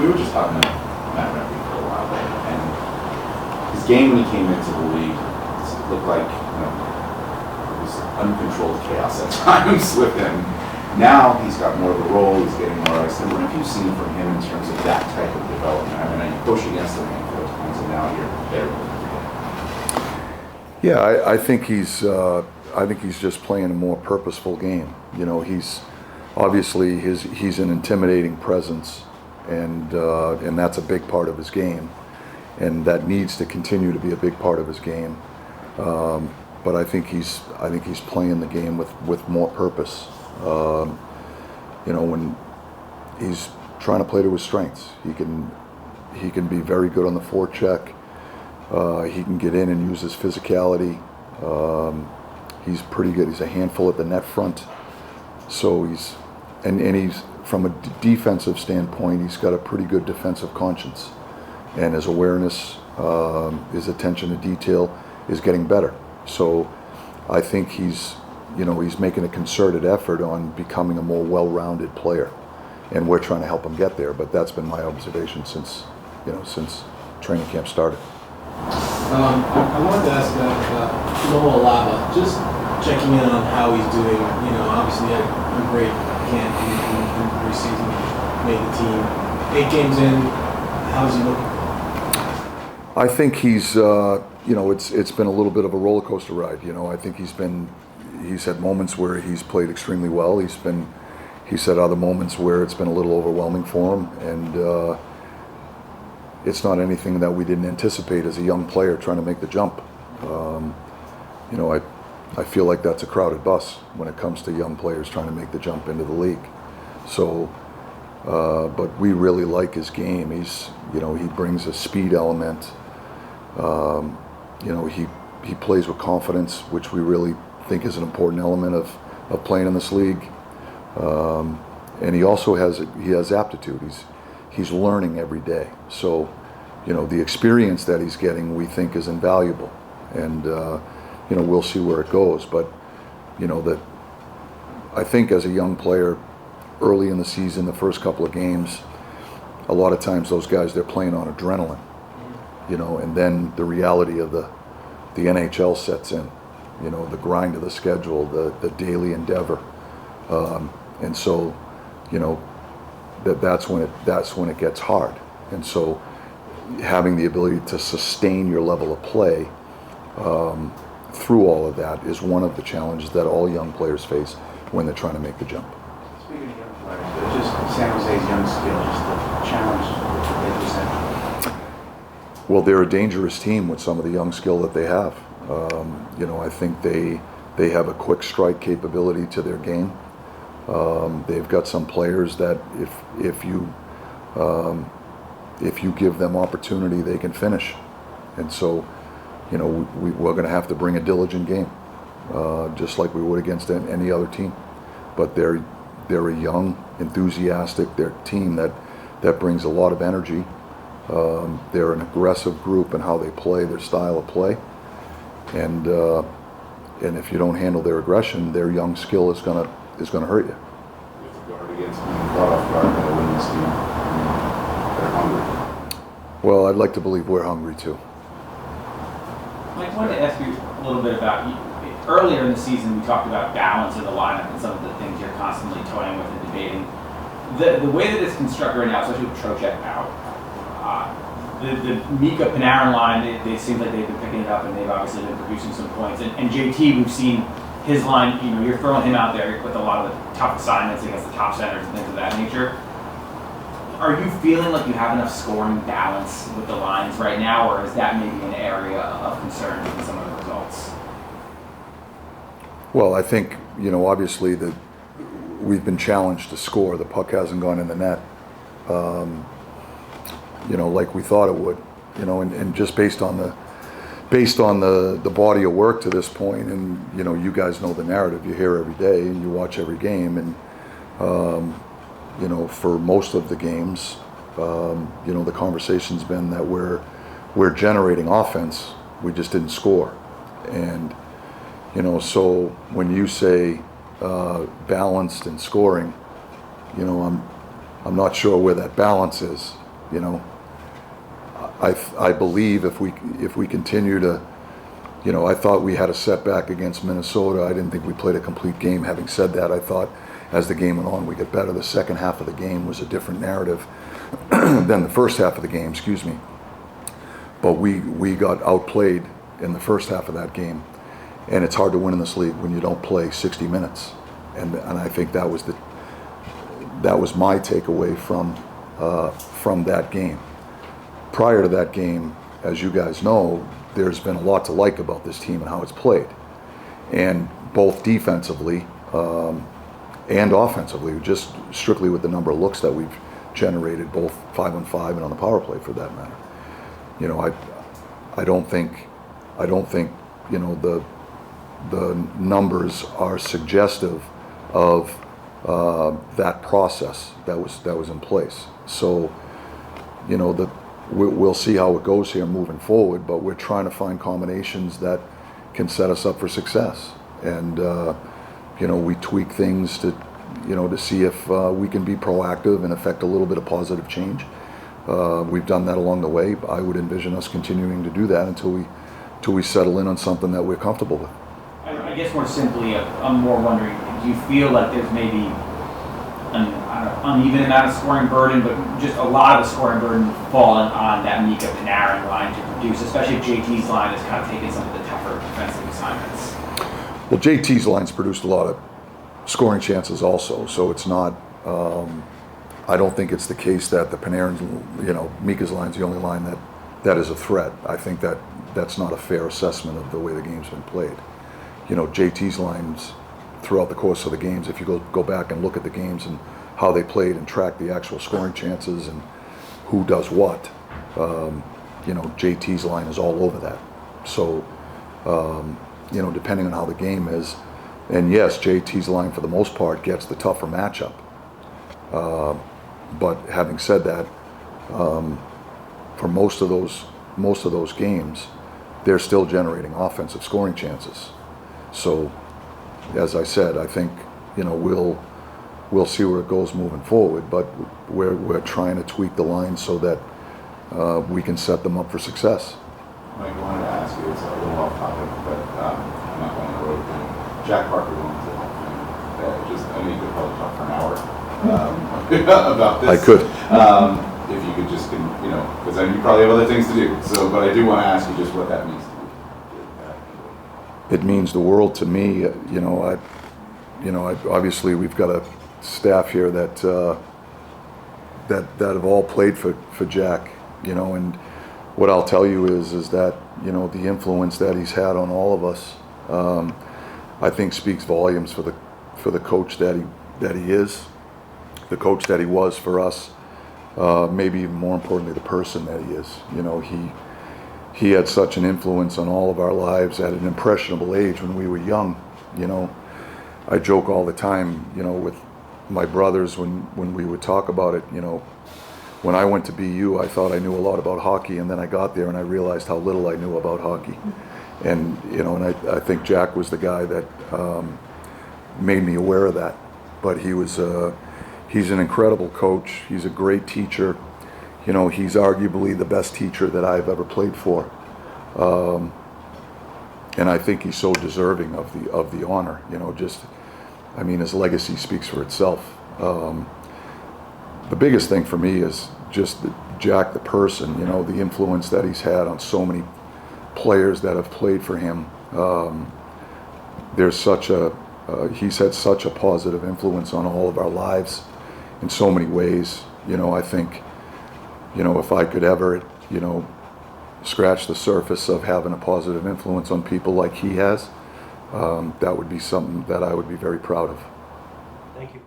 we were just talking to Matt Rempe for a while there, and his game when he came into the league, it looked like it was uncontrolled chaos at times with him. Now he's got more of a role, he's getting more ice. And what have you seen from him in terms of that type of development? I mean, you push against him a handful of times, and now you're there with him every day. Yeah, I think he's just playing a more purposeful game. He's obviously he's an intimidating presence, and that's a big part of his game, and that needs to continue to be a big part of his game. But I think he's playing the game with more purpose. When he's trying to play to his strengths, he can be very good on the forecheck. He can get in and use his physicality. He's pretty good. He's a handful at the net front. So he's from a defensive standpoint, he's got a pretty good defensive conscience, and his awareness, his attention to detail is getting better. So I think he's making a concerted effort on becoming a more well-rounded player, and we're trying to help him get there. But that's been my observation since training camp started. I wanted to ask about Noah Lava, just checking in on how he's doing. Obviously had a great camp in preseason, made the team. 8 games in, how's he looking? I think he's, it's been a little bit of a roller coaster ride. I think he's had moments where he's played extremely well. He's had other moments where it's been a little overwhelming for him, and it's not anything that we didn't anticipate as a young player trying to make the jump. I feel like that's a crowded bus when it comes to young players trying to make the jump into the league. So, but we really like his game. He brings a speed element. He plays with confidence, which we really think is an important element of playing in this league. And he also has aptitude. He's learning every day. So, the experience that he's getting, we think, is invaluable. And we'll see where it goes. But that I think as a young player, early in the season, the first couple of games, a lot of times those guys, they're playing on adrenaline, and then the reality of the NHL sets in, the grind of the schedule, the daily endeavor, and so, that's when it gets hard. And so, having the ability to sustain your level of play through all of that is one of the challenges that all young players face when they're trying to make the jump. Speaking of young players, just San Jose's young skill, just the challenge that you said. Well, they're a dangerous team with some of the young skill that they have. I think they have a quick strike capability to their game. They've got some players that if you give them opportunity, they can finish. And so, we're going to have to bring a diligent game, just like we would against any other team. But they're a young, enthusiastic, they're a team that brings a lot of energy. They're an aggressive group in how they play, their style of play. And if you don't handle their aggression, their young skill is gonna hurt you. You have to guard against being caught off guard by a winning team. They're hungry. Well, I'd like to believe we're hungry too. Mike, I wanted to ask you a little bit about, earlier in the season we talked about balance in the lineup and some of the things you're constantly toying with and debating. The way that it's constructed right now, especially with Trocheck out, the Mika Panarin line, it seems like they've been picking it up and they've obviously been producing some points. And JT, we've seen his line, you're throwing him out there with a lot of the tough assignments against the top centers and things of that nature. Are you feeling like you have enough scoring balance with the lines right now, or is that maybe an area of concern in some of the results? Well, I think, obviously we've been challenged to score. The puck hasn't gone in the net, like we thought it would, and just based on the body of work to this point, and you guys know the narrative. You hear every day and you watch every game, and for most of the games, the conversation's been that we're generating offense, we just didn't score. And so when you say balanced and scoring, I'm not sure where that balance is. You know, I believe if we continue to, you know, I thought we had a setback against Minnesota. I didn't think we played a complete game. Having said that, I thought as the game went on, we get better. The second half of the game was a different narrative than the first half of the game, excuse me. But we got outplayed in the first half of that game. And it's hard to win in this league when you don't play 60 minutes. And I think that was my takeaway from that game. Prior to that game, as you guys know, there's been a lot to like about this team and how it's played. And both defensively and offensively, just strictly with the number of looks that we've generated, both 5-on-5 and on the power play for that matter. You know, I don't think, you know, the numbers are suggestive of that process that was in place. So, you know, we'll see how it goes here moving forward, but we're trying to find combinations that can set us up for success. And you know, we tweak things to, you know, to see if we can be proactive and affect a little bit of positive change. We've done that along the way. I would envision us continuing to do that until we settle in on something that we're comfortable with. I guess more simply, I'm more wondering, do you feel like there's maybe an uneven amount of scoring burden, but just a lot of the scoring burden falling on that Mika Panarin line to produce, especially if JT's line has kind of taken some of the tougher defensive assignments? Well, JT's line's produced a lot of scoring chances also, so it's not, I don't think it's the case that the Panarin, you know, Mika's line's the only line that is a threat. I think that's not a fair assessment of the way the game's been played. You know, JT's lines throughout the course of the games, if you go back and look at the games and how they played and track the actual scoring chances and who does what, you know, JT's line is all over that. So, you know, depending on how the game is, and yes, JT's line for the most part gets the tougher matchup. But having said that, for most of those games, they're still generating offensive scoring chances. So, as I said, I think, you know, we'll see where it goes moving forward, but we're trying to tweak the line so that we can set them up for success. Mike, I wanted to ask you, it's a little off topic, but I'm not going on the road thing. Jack Parker went to the Hall of Fame. I mean, you could probably talk for an hour about this. I could. If you could just, you know, because you probably have other things to do. So, but I do want to ask you just what that means to you. It means the world to me. You know, obviously we've got a staff here that have all played for Jack. You know, and what I'll tell you is that, you know, the influence that he's had on all of us, I think speaks volumes for the coach that he is, the coach that he was for us. Maybe even more importantly, the person that he is. You know, he had such an influence on all of our lives at an impressionable age when we were young. You know, I joke all the time, you know, with my brothers when we would talk about it. You know, when I went to BU, I thought I knew a lot about hockey, and then I got there and I realized how little I knew about hockey. And, you know, and I think Jack was the guy that made me aware of that. But he's an incredible coach. He's a great teacher. You know, he's arguably the best teacher that I've ever played for. And I think he's so deserving of the honor. You know, just, I mean, his legacy speaks for itself. The biggest thing for me is just Jack the person, you know, the influence that he's had on so many players that have played for him. He's had such a positive influence on all of our lives in so many ways. You know, I think, you know, if I could ever, you know, scratch the surface of having a positive influence on people like he has, that would be something that I would be very proud of. Thank you.